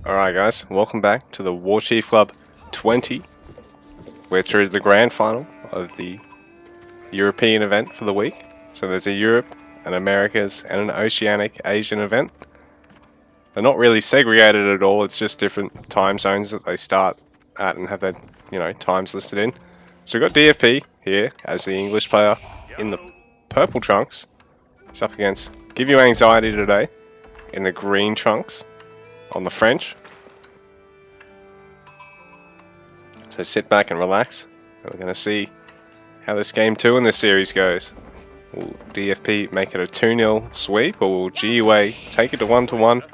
Alright guys, welcome back to the Warchief Club 20. We're through to the grand final of the European event for the week. So there's a Europe, an Americas, and an Oceanic Asian event. They're not really segregated at all, it's just different time zones that they start at and have their, times listed in. So we've got DFP here as the English player in the purple trunks. He's up against Give You Anxiety today in the green trunks on the French. So sit back and relax. We're going to see how this game 2 in this series goes. Will DFP make it a 2-0 sweep, or will GUA take it to 1-1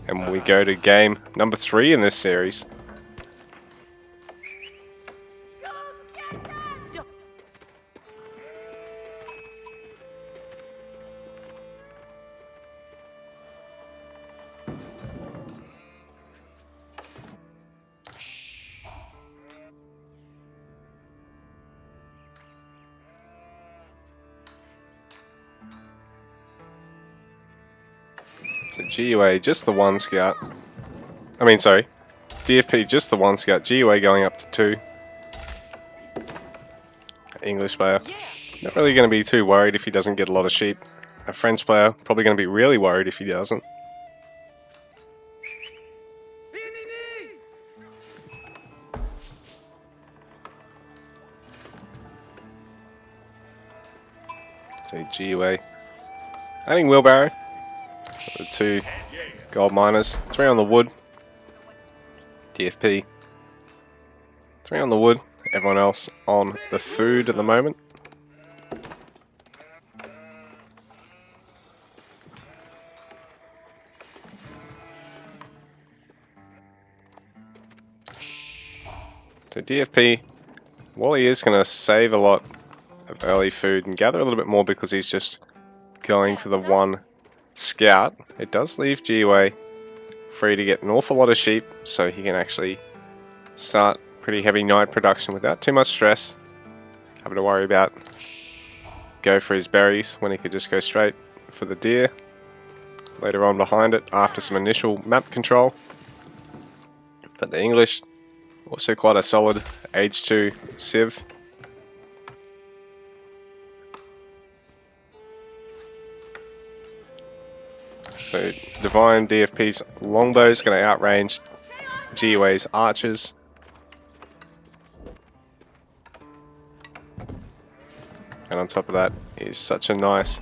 and we go to game number 3 in this series? So GUA just the 1 scout. DFP just the 1 scout. GUA going up to 2. English player. Not really going to be too worried if he doesn't get a lot of sheep. A French player probably going to be really worried if he doesn't. So GUA adding wheelbarrow. The 2 gold miners, 3 on the wood. DFP 3 on the wood. Everyone else on the food at the moment. So DFP, while he is going to save a lot of early food and gather a little bit more because he's just going for the 1 scout, it does leave GUA free to get an awful lot of sheep, so he can actually start pretty heavy night production without too much stress, having to worry about go for his berries when he could just go straight for the deer later on behind it after some initial map control. But the English, also quite a solid age 2 Civ. So Divine DFP's longbow is going to outrange GUA's archers. And on top of that is such a nice,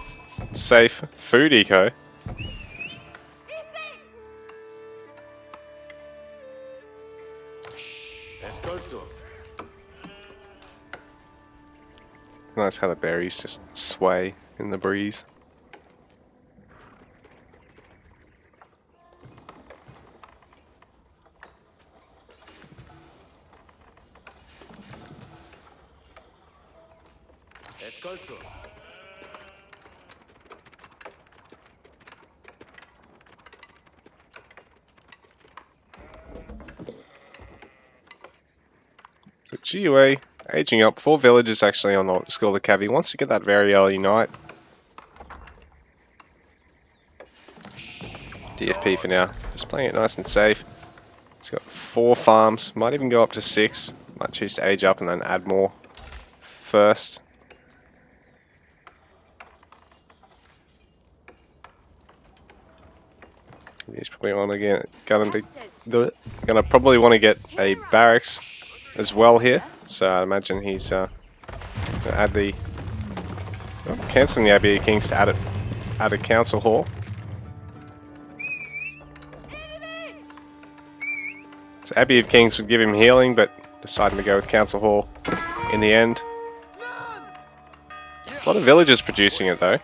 safe food eco. Nice how the berries just sway in the breeze. So GUA aging up, 4 villages actually on the School of the Cavi. Wants to get that very early night. DFP for now, just playing it nice and safe. He's got 4 farms, might even go up to 6. Might choose to age up and then add more first. He's probably gonna probably want to get a barracks as well here. So I imagine he's gonna add the cancelling the AoEIV Kings to add a council hall. So AoEIV Kings would give him healing, but deciding to go with council hall in the end. A lot of villagers producing it though.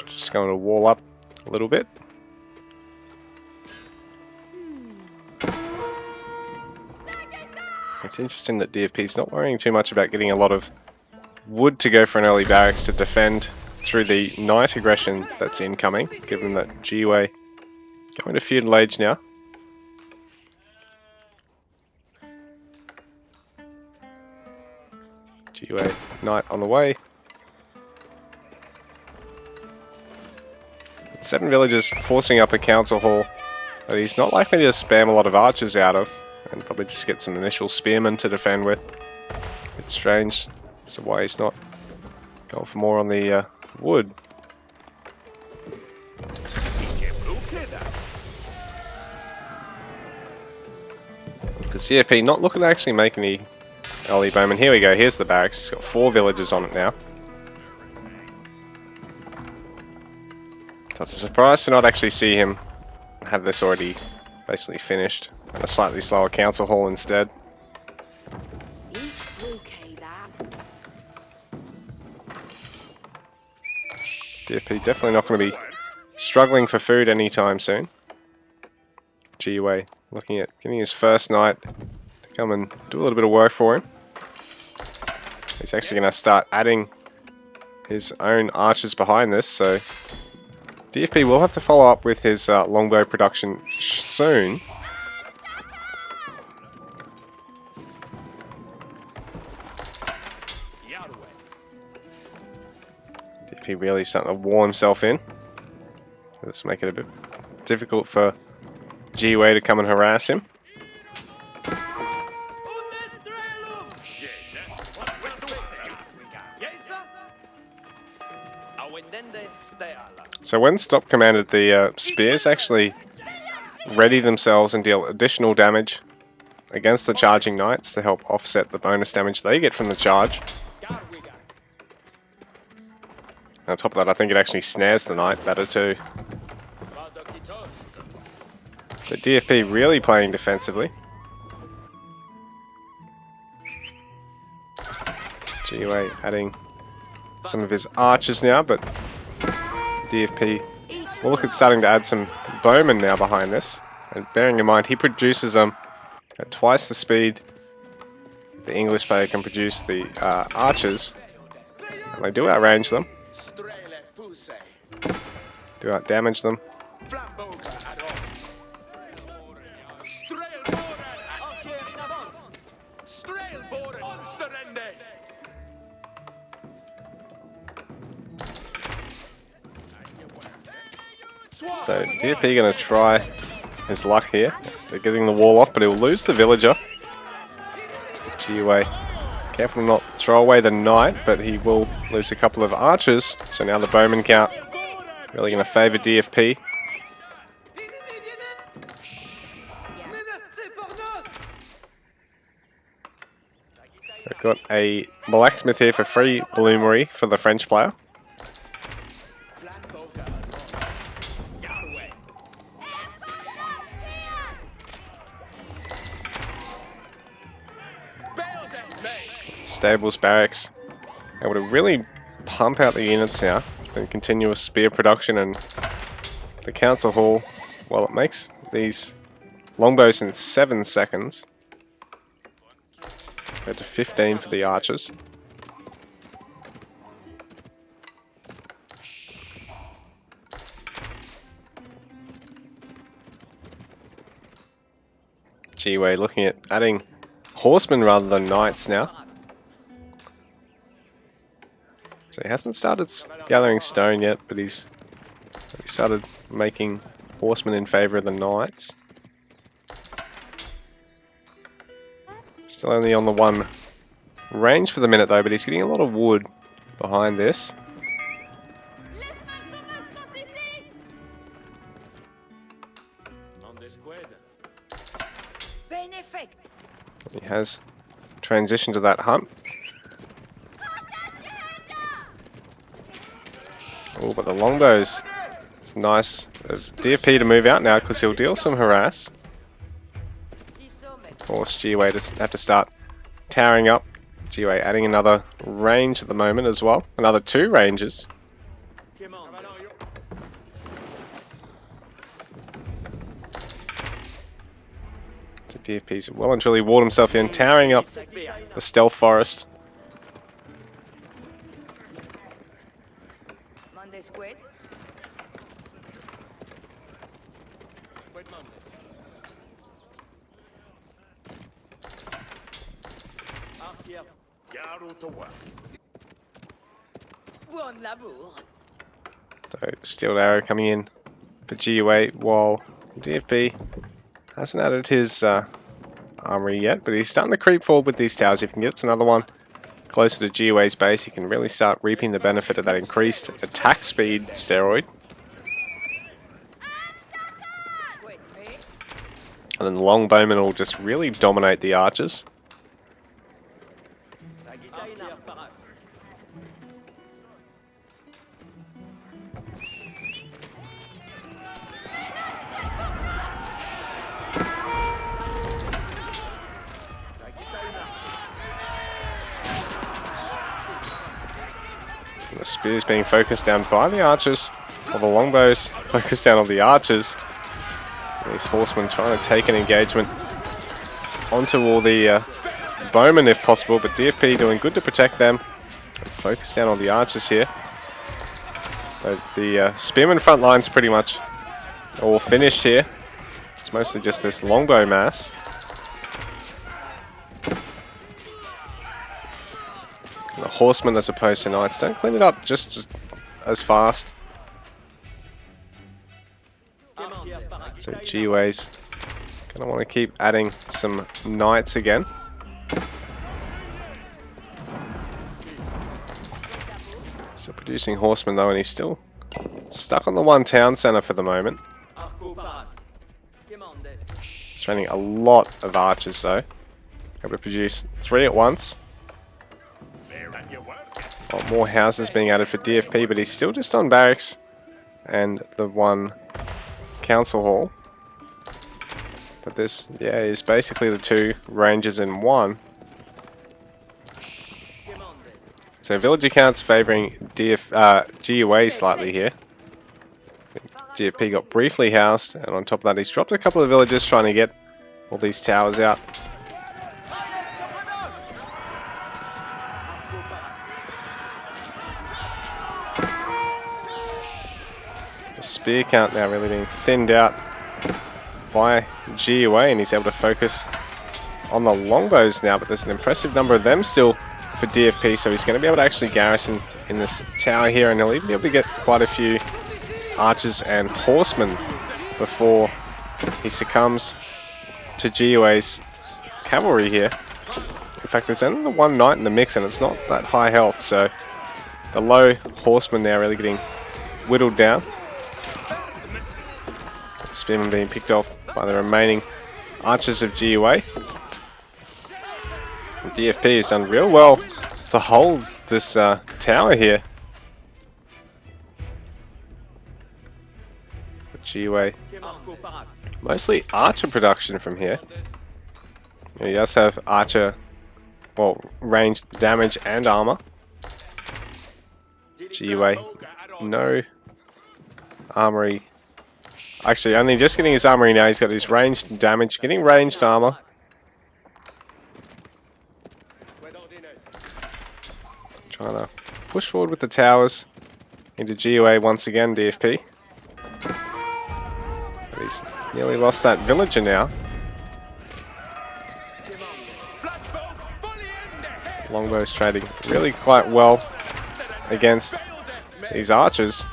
Just going to wall up a little bit. It's interesting that DFP's not worrying too much about getting a lot of wood to go for an early barracks to defend through the night aggression that's incoming, given that GUA going to feudal age now. GUA night on the way. 7 villagers forcing up a council hall that he's not likely to spam a lot of archers out of, and probably just get some initial spearmen to defend with. It's strange as to why he's not going for more on the wood. Because CFP not looking to actually make any early bowmen. Here we go, here's the barracks. He's got 4 villagers on it now. So it's a surprise to not actually see him have this already basically finished. And a slightly slower council hall instead. DFP definitely not going to be struggling for food anytime soon. GUA looking at getting his first knight to come and do a little bit of work for him. He's actually going to start adding his own archers behind this, so DFP will have to follow up with his longbow production soon. DFP really starting to wall himself in. Let's make it a bit difficult for GUA to come and harass him. So when Stop commanded, the spears actually ready themselves and deal additional damage against the charging knights to help offset the bonus damage they get from the charge. On top of that, I think it actually snares the knight better too. So DFP really playing defensively. GUA adding some of his archers now, but DFP will look at starting to add some bowmen now behind this. And bearing in mind, he produces them at twice the speed the English player can produce the archers. And they do outrange them. Do outdamage them. So DFP going to try his luck here. They're getting the wall off, but he'll lose the villager. GUA careful to not throw away the knight, but he will lose a couple of archers. So now the bowman count really going to favour DFP. They've got a blacksmith here for free bloomery for the French player. Stables, barracks, able to really pump out the units now. It's been continuous spear production, and the council hall, well, it makes these longbows in 7 seconds. Compared to 15 for the archers. GUA looking at adding horsemen rather than knights now. So he hasn't started gathering stone yet, but he started making horsemen in favour of the knights. Still only on the 1 range for the minute though, but he's getting a lot of wood behind this. He has transitioned to that hunt. Oh, but the longbows. It's nice of DFP to move out now because he'll deal some harass. Force GUA to have to start towering up. GUA adding another range at the moment as well. Another 2 ranges. So DFP's well and truly walled himself in, towering up the stealth forest. So Steeled Arrow coming in for GUA, while DFP hasn't added his armory yet, but he's starting to creep forward with these towers. If he can get another one closer to GUA's base, he can really start reaping the benefit of that increased attack speed steroid. And then the longbowmen will just really dominate the archers. And the spears being focused down by the archers, or the longbows focused down on the archers. These horsemen trying to take an engagement onto all the bowmen if possible, but DFP doing good to protect them and focus down on the archers here. So the spearman front line's pretty much all finished here. It's mostly just this longbow mass. And the horsemen as opposed to knights don't clean it up just as fast. So GUA's gonna want to keep adding some knights again. So producing horsemen though, and he's still stuck on the one town center for the moment. He's training a lot of archers though. Able to produce 3 at once. More houses being added for DFP, but he's still just on barracks and the one council hall. But this, yeah, is basically the 2 ranges in one. So villager counts favouring GUA slightly here. GFP got briefly housed, and on top of that he's dropped a couple of villagers trying to get all these towers out. The spear count now really being thinned out by GUA, and he's able to focus on the longbows now, but there's an impressive number of them still for DFP, so he's going to be able to actually garrison in this tower here, and he'll even be able to get quite a few archers and horsemen before he succumbs to GUA's cavalry here. In fact, there's only the one knight in the mix, and it's not that high health, so the low horsemen now really getting whittled down. Spearmen being picked off by the remaining archers of GUA. And DFP has done real well to hold this tower here. But GUA, mostly archer production from here. He does have archer, well, ranged damage and armor. GUA, no armory. Actually, only just getting his armory now. He's got his ranged damage, getting ranged armor. Trying to push forward with the towers into GUA once again, DFP. But he's nearly lost that villager now. Longbow's trading really quite well against these archers.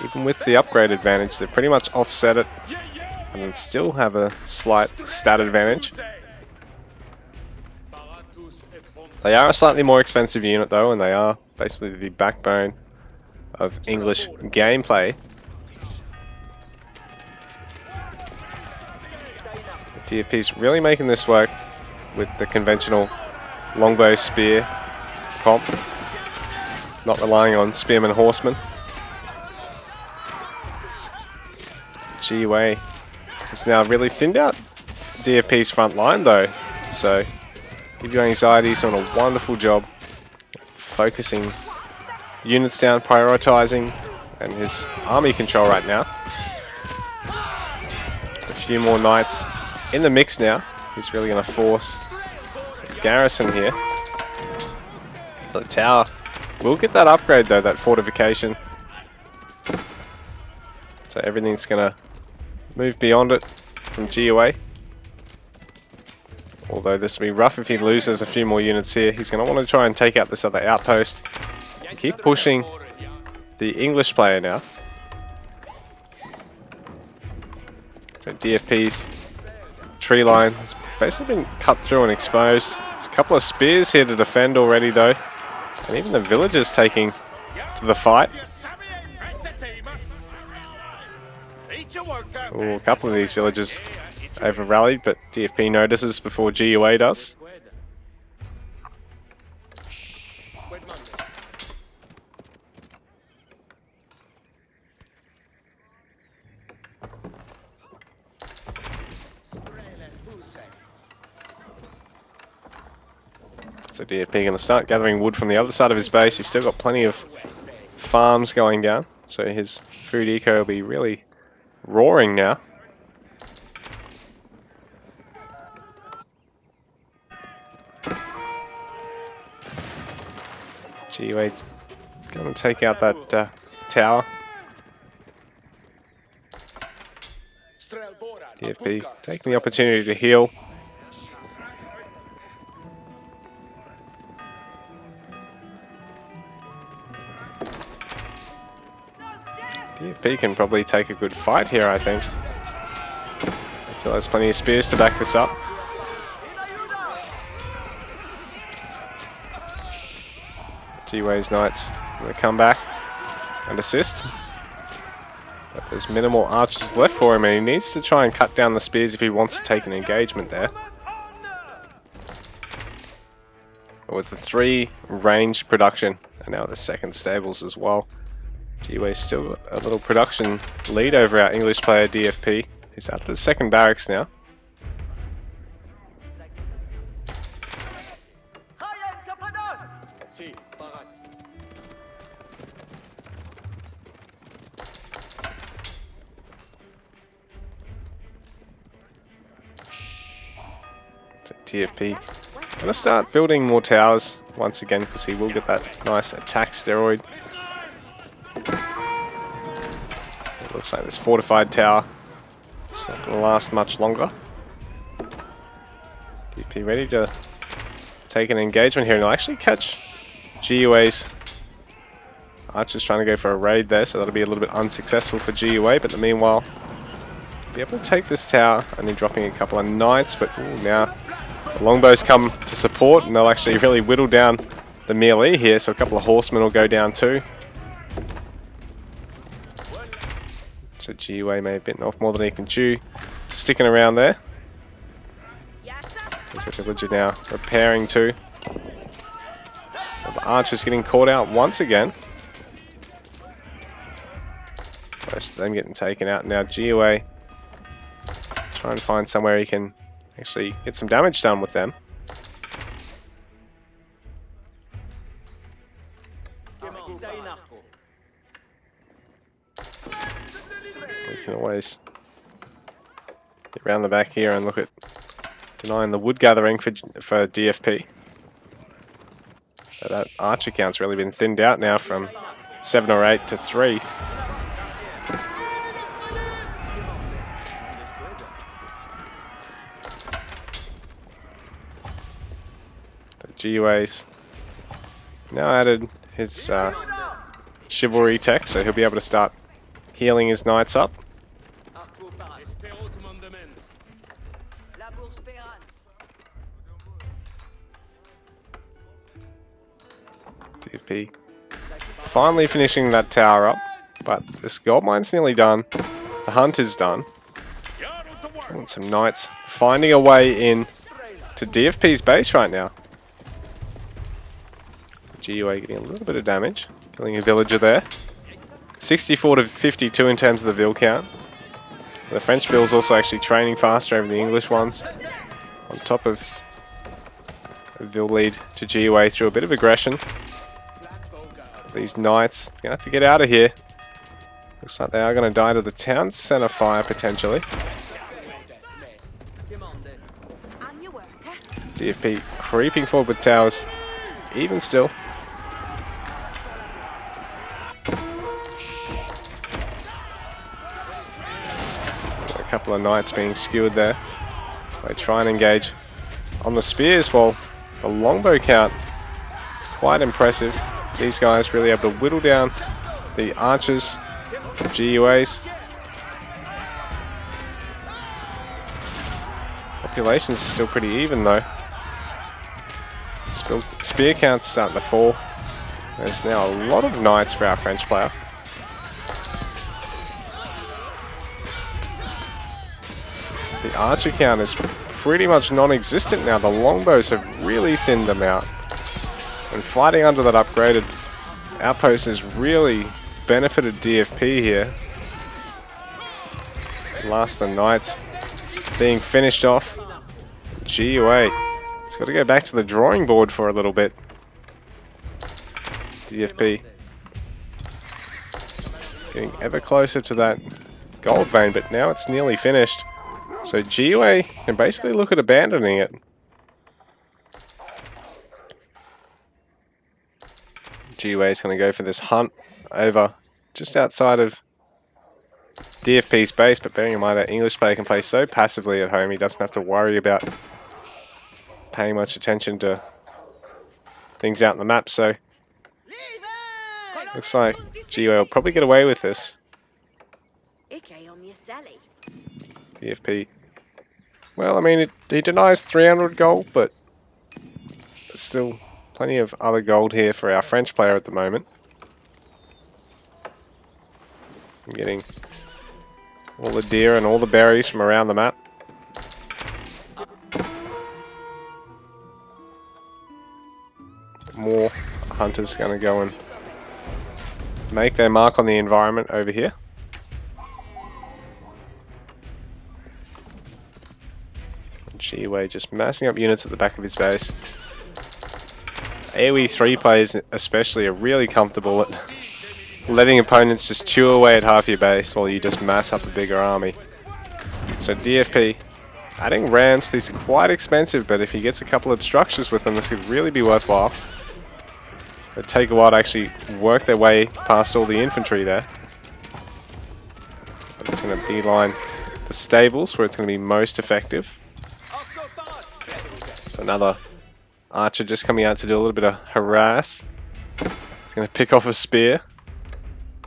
Even with the upgrade advantage, they pretty much offset it and then still have a slight stat advantage. They are a slightly more expensive unit though, and they are basically the backbone of English gameplay. DFP's really making this work with the conventional longbow spear comp, not relying on spearmen horsemen. GUA has now really thinned out DFP's front line though, so Give You Anxiety's doing a wonderful job focusing units down, prioritizing, and his army control right now. A few more knights in the mix now. He's really going to force a garrison here. So the tower will get that upgrade though, that fortification. So everything's going to move beyond it from GUA. Although this will be rough if he loses a few more units here. He's going to want to try and take out this other outpost. Keep pushing the English player now. So DFP's tree line has basically been cut through and exposed. There's a couple of spears here to defend already though. And even the villagers taking to the fight. Ooh, a couple of these villagers over rallied, but DFP notices before GUA does. So DFP going to start gathering wood from the other side of his base. He's still got plenty of farms going down, so his food eco will be really roaring now. GUA going to take out that tower. DFP taking the opportunity to heal. DFP can probably take a good fight here, I think. Still has plenty of spears to back this up. GUA's Knights going to come back and assist. But there's minimal archers left for him, and he needs to try and cut down the spears if he wants to take an engagement there. But with the 3 ranged production, and now the second stables as well, GUA's still got a little production lead over our English player DFP. He's out of the second barracks now. So DFP gonna start building more towers once again because he will get that nice attack steroid. It looks like this fortified tower is not going to last much longer. DFP ready to take an engagement here, and he'll actually catch GUA's archers trying to go for a raid there, so that'll be a little bit unsuccessful for GUA, but in the meanwhile, be able to take this tower, only dropping a couple of knights, but ooh, now the longbows come to support, and they'll actually really whittle down the melee here, so a couple of horsemen will go down too. So GUA may have bitten off more than he can chew, sticking around there. There's a villager now repairing too. The archers getting caught out once again. Most of them getting taken out. Now GUA try and find somewhere he can actually get some damage done with them. We can always get around the back here and look at denying the wood gathering for DFP. So that archer count's really been thinned out now from 7 or 8 to 3. GUA's now added his chivalry tech, so he'll be able to start healing his knights up. DFP finally finishing that tower up, but this gold mine's nearly done. The hunt is done. And some knights finding a way in to DFP's base right now. GUA getting a little bit of damage, killing a villager there. 64 to 52 in terms of the vill count. The French vills also actually training faster over the English ones. On top of a vill lead to GUA through a bit of aggression. These knights are going to have to get out of here. Looks like they are going to die to the town centre fire potentially. DFP creeping forward with towers, even still. A couple of knights being skewered there. They try and engage on the spears, while the longbow count quite impressive. These guys really able to whittle down the archers, GUAs. Populations are still pretty even though. Spear count's starting to fall. There's now a lot of knights for our French player. The archer count is pretty much non-existent now. The longbows have really thinned them out. And fighting under that upgraded outpost has really benefited DFP here. Last the knights being finished off. GUA. It's got to go back to the drawing board for a little bit. DFP. Getting ever closer to that gold vein, but now it's nearly finished. So GUA can basically look at abandoning it. GUA is going to go for this hunt over just outside of DFP's base, but bearing in mind that English player can play so passively at home, he doesn't have to worry about paying much attention to things out on the map. So looks like GUA will probably get away with this. DFP. Well, I mean, he denies 300 gold, but there's still plenty of other gold here for our French player at the moment. I'm getting all the deer and all the berries from around the map. More hunters going to go and make their mark on the environment over here. GUA just massing up units at the back of his base. AoE 3 players especially are really comfortable at letting opponents just chew away at half your base while you just mass up a bigger army. So DFP adding rams, these are quite expensive, but if he gets a couple of structures with them, this could really be worthwhile. It'd take a while to actually work their way past all the infantry there. But it's going to beeline the stables where it's going to be most effective. Another archer just coming out to do a little bit of harass. He's going to pick off a spear.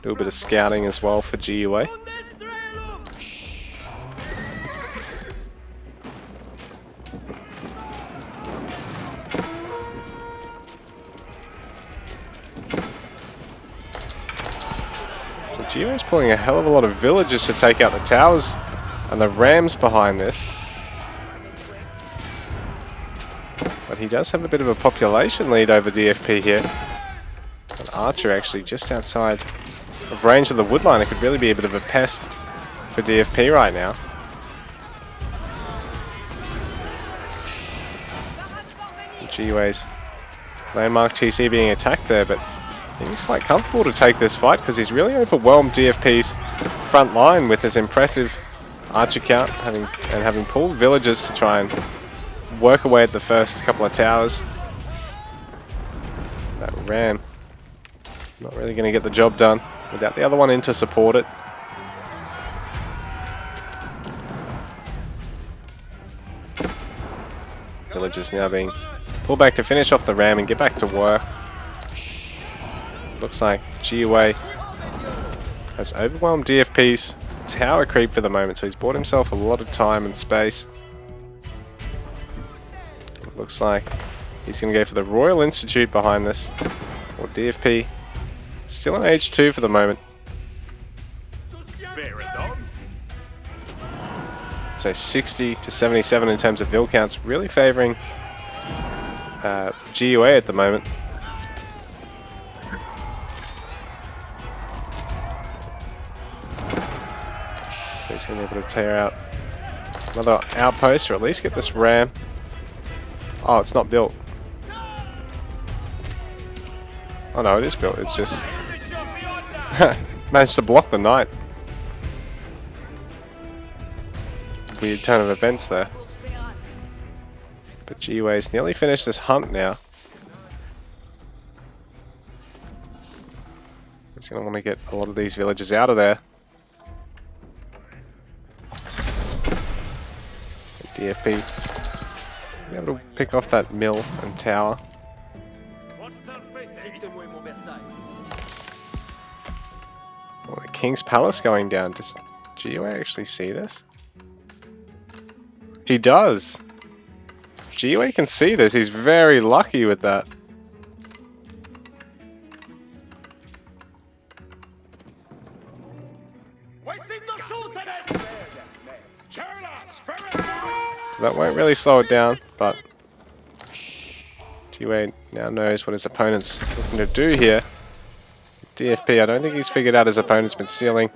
Do a bit of scouting as well for GUA. So GUA is pulling a hell of a lot of villagers to take out the towers and the rams behind this. But he does have a bit of a population lead over DFP here. An archer actually just outside of range of the woodline. It could really be a bit of a pest for DFP right now. GUA's landmark TC being attacked there, but he's quite comfortable to take this fight because he's really overwhelmed DFP's front line with his impressive archer count, having pulled villagers to try and work away at the first couple of towers. That ram not really going to get the job done without the other one in to support it. Villagers now being pulled back to finish off the ram and get back to work. Looks like GUA has overwhelmed DFP's tower creep for the moment, so he's bought himself a lot of time and space. Looks like he's going to go for the Royal Institute behind this. Or DFP still in age 2 for the moment. So 60 to 77 in terms of vill counts, really favouring GUA at the moment. So he's going to be able to tear out another outpost, or at least get this ram. Oh, it's not built. Oh no, it is built. It's just managed to block the knight. Weird turn of events there. But GUA's nearly finished this hunt now. He's going to want to get a lot of these villagers out of there. DFP be able to pick off that mill and tower. King's Palace going down. Does GUA actually see this? He does! GUA can see this, he's very lucky with that. So that won't really slow it down, but GUA now knows what his opponent's looking to do here. DFP, I don't think he's figured out his opponent's been stealing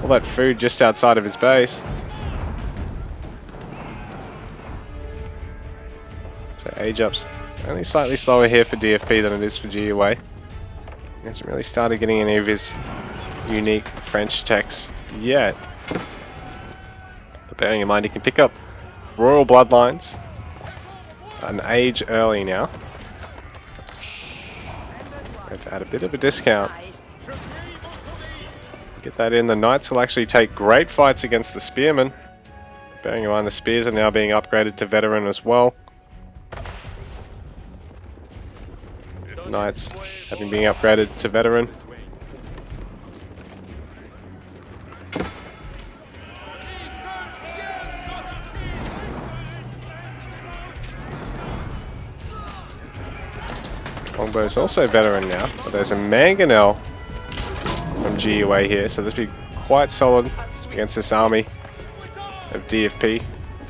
all that food just outside of his base. So age up's only slightly slower here for DFP than it is for GUA. He hasn't really started getting any of his unique French techs yet. But bearing in mind he can pick up royal bloodlines an age early now. At a bit of a discount. Get that in. The Knights will actually take great fights against the Spearmen. Bearing in mind the Spears are now being upgraded to Veteran as well. Knights having been upgraded to Veteran. Longbow's also Veteran now, but there's a Mangonel from GUA here, so this will be quite solid against this army of DFP,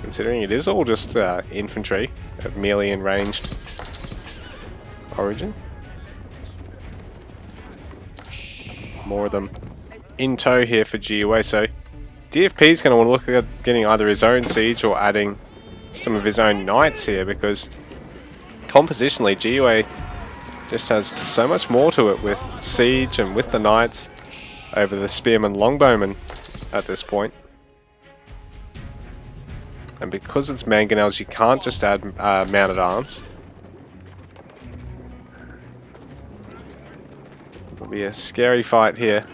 considering it is all just infantry of melee and ranged origin. More of them in tow here for GUA, so DFP is going to want to look at getting either his own siege or adding some of his own knights here, because compositionally GUA just has so much more to it with siege and with the knights over the spearmen longbowmen at this point. And because it's mangonels, you can't just add mounted arms. It'll be a scary fight here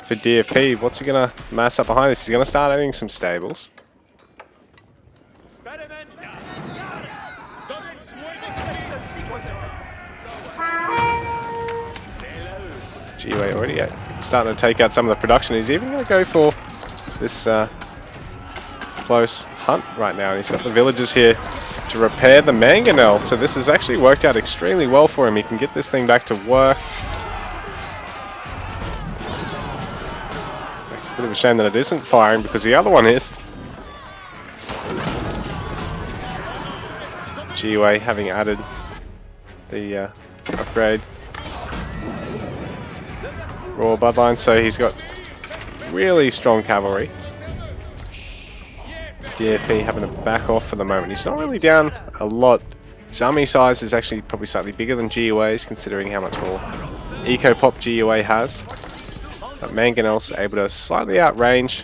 for DFP. What's he gonna mass up behind this? He's gonna start adding some stables. GUA already starting to take out some of the production. He's even going to go for this close hunt right now. And he's got the villagers here to repair the mangonel. So this has actually worked out extremely well for him. He can get this thing back to work. It's a bit of a shame that it isn't firing because the other one is. GUA having added the upgrade. Royal bloodline, so he's got really strong cavalry. DFP having to back off for the moment. He's not really down a lot. His army size is actually probably slightly bigger than GUA's, considering how much more eco pop GUA has. But Mangonel's able to slightly outrange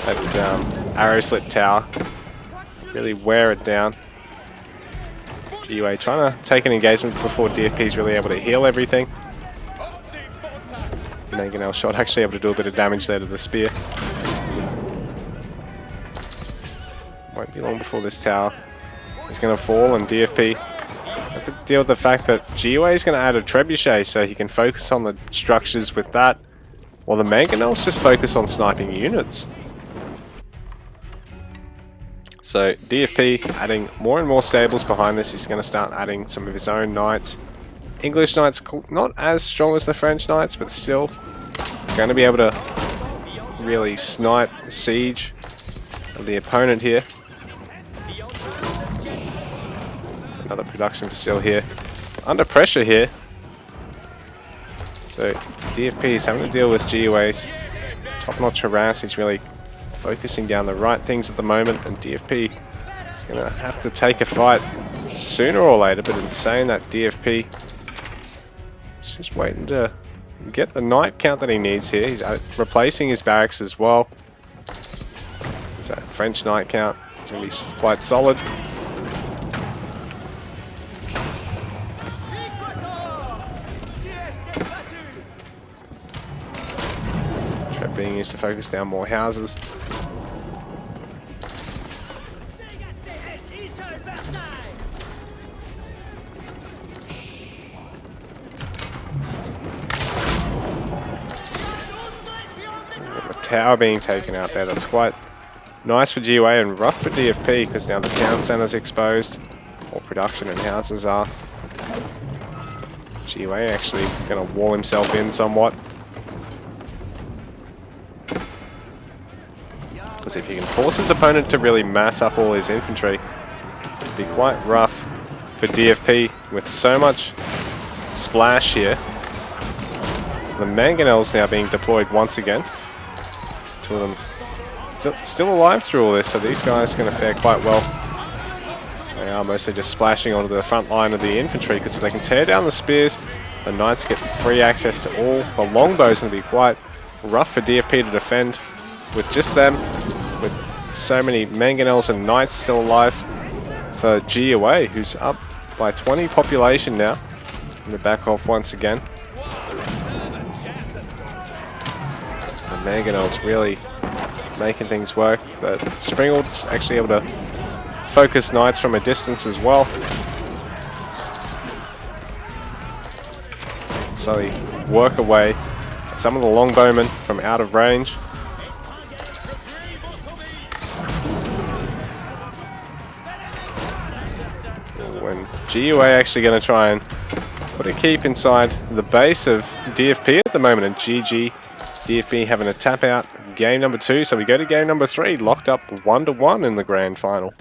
that arrow slit tower, really wear it down. GUA trying to take an engagement before DFP's really able to heal everything. Mangonel shot actually able to do a bit of damage there to the spear. Won't be long before this tower is going to fall, and DFP have to deal with the fact that GUA is going to add a trebuchet so he can focus on the structures with that, while the Mangonels just focus on sniping units. So DFP adding more and more stables behind this. He's going to start adding some of his own knights. English knights not as strong as the French knights, but still going to be able to really snipe siege of the opponent here. Another production facility here. Under pressure here. So DFP is having to deal with GUA's top-notch harass. He's really focusing down the right things at the moment, and DFP is going to have to take a fight sooner or later, but in saying that, DFP is just waiting to get the knight count that he needs here. He's replacing his barracks as well. So French knight count is going to be quite solid. Trap being used to focus down more houses. the tower being taken out there. That's quite nice for GUA and rough for DFP because now the town center's exposed. All production and houses are. GUA actually going to wall himself in somewhat. Because if he can force his opponent to really mass up all his infantry, it'd be quite rough for DFP with so much splash here. The mangonels now being deployed once again. Two of them still alive through all this, so these guys are going to fare quite well. They are mostly just splashing onto the front line of the infantry, because if they can tear down the spears, the knights get free access to all the longbows, and it'll be quite rough for DFP to defend with just them, with so many mangonels and knights still alive for GUA, who's up by 20 population now. And they back off once again. The mangonels really making things work. The Springald's actually able to focus knights from a distance as well. So they work away at some of the longbowmen from out of range. When GUA actually going to try and put a keep inside the base of DFP at the moment, and GG DFP having a tap out game number 2, so we go to game number 3, locked up 1-1 in the grand final.